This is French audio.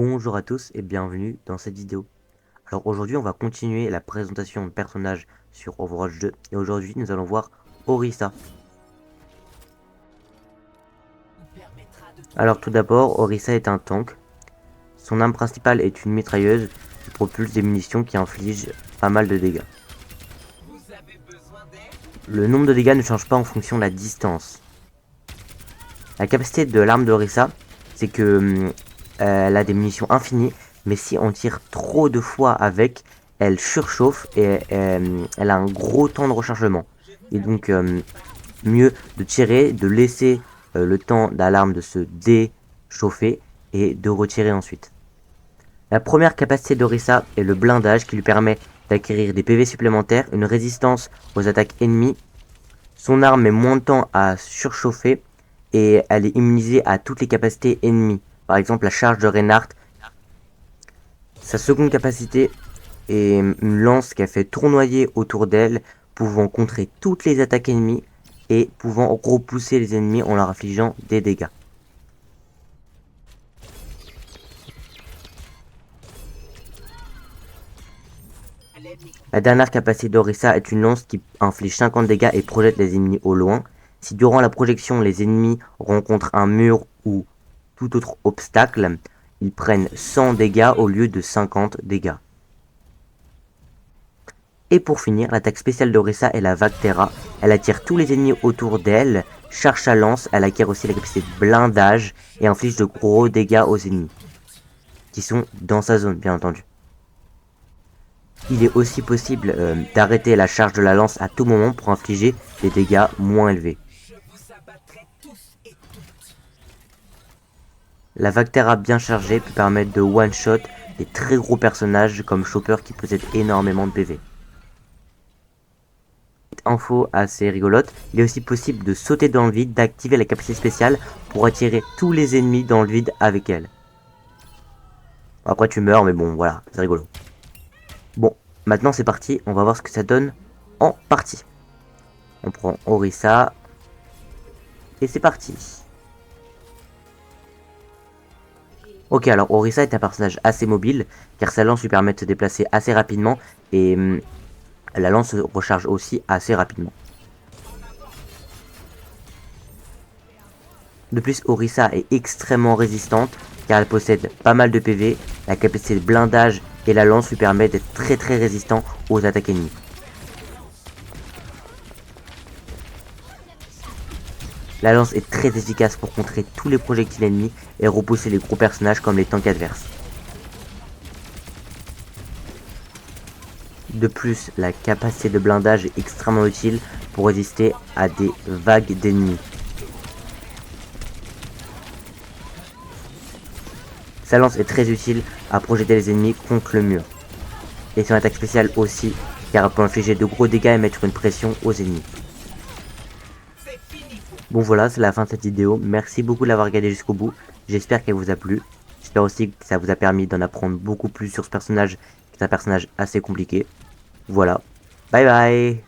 Bonjour à tous et bienvenue dans cette vidéo. Alors aujourd'hui on va continuer la présentation de personnages sur Overwatch 2 et aujourd'hui nous allons voir Orisa. Alors tout d'abord, Orisa est un tank. Son arme principale est une mitrailleuse qui propulse des munitions qui infligent pas mal de dégâts. Le nombre de dégâts ne change pas en fonction de la distance. La capacité de l'arme d'Orisa, c'est que elle a des munitions infinies, mais si on tire trop de fois avec, elle surchauffe et elle a un gros temps de rechargement. Et donc mieux de tirer, de laisser le temps à l'arme de se déchauffer et de retirer ensuite. La première capacité d'Orisa est le blindage qui lui permet d'acquérir des PV supplémentaires, une résistance aux attaques ennemies. Son arme met moins de temps à surchauffer et elle est immunisée à toutes les capacités ennemies. Par exemple la charge de Reinhardt. Sa seconde capacité est une lance qu'elle fait tournoyer autour d'elle, pouvant contrer toutes les attaques ennemies et pouvant repousser les ennemis en leur infligeant des dégâts. La dernière capacité d'Orisa est une lance qui inflige 50 dégâts et projette les ennemis au loin. Si durant la projection les ennemis rencontrent un mur ou tout autre obstacle, ils prennent 100 dégâts au lieu de 50 dégâts. Et pour finir, l'attaque spéciale d'Orisa est la Vactera. Elle attire tous les ennemis autour d'elle, charge sa lance, elle acquiert aussi la capacité de blindage et inflige de gros dégâts aux ennemis, qui sont dans sa zone bien entendu. Il est aussi possible d'arrêter la charge de la lance à tout moment pour infliger des dégâts moins élevés. La Vactera bien chargée peut permettre de one-shot des très gros personnages comme Chopper qui possède énormément de PV. Info assez rigolote, il est aussi possible de sauter dans le vide, d'activer la capacité spéciale pour attirer tous les ennemis dans le vide avec elle. Après tu meurs mais bon voilà, c'est rigolo. Bon, maintenant c'est parti, on va voir ce que ça donne en partie. On prend Orisa et c'est parti. Ok, alors Orisa est un personnage assez mobile, car sa lance lui permet de se déplacer assez rapidement, et la lance se recharge aussi assez rapidement. De plus, Orisa est extrêmement résistante, car elle possède pas mal de PV, la capacité de blindage et la lance lui permet d'être très résistant aux attaques ennemies. La lance est très efficace pour contrer tous les projectiles ennemis et repousser les gros personnages comme les tanks adverses. De plus, la capacité de blindage est extrêmement utile pour résister à des vagues d'ennemis. Sa lance est très utile à projeter les ennemis contre le mur. Et son attaque spéciale aussi, car elle peut infliger de gros dégâts et mettre une pression aux ennemis. Bon voilà, c'est la fin de cette vidéo. Merci beaucoup de l'avoir regardé jusqu'au bout. J'espère qu'elle vous a plu. J'espère aussi que ça vous a permis d'en apprendre beaucoup plus sur ce personnage, qui est un personnage assez compliqué. Voilà. Bye bye.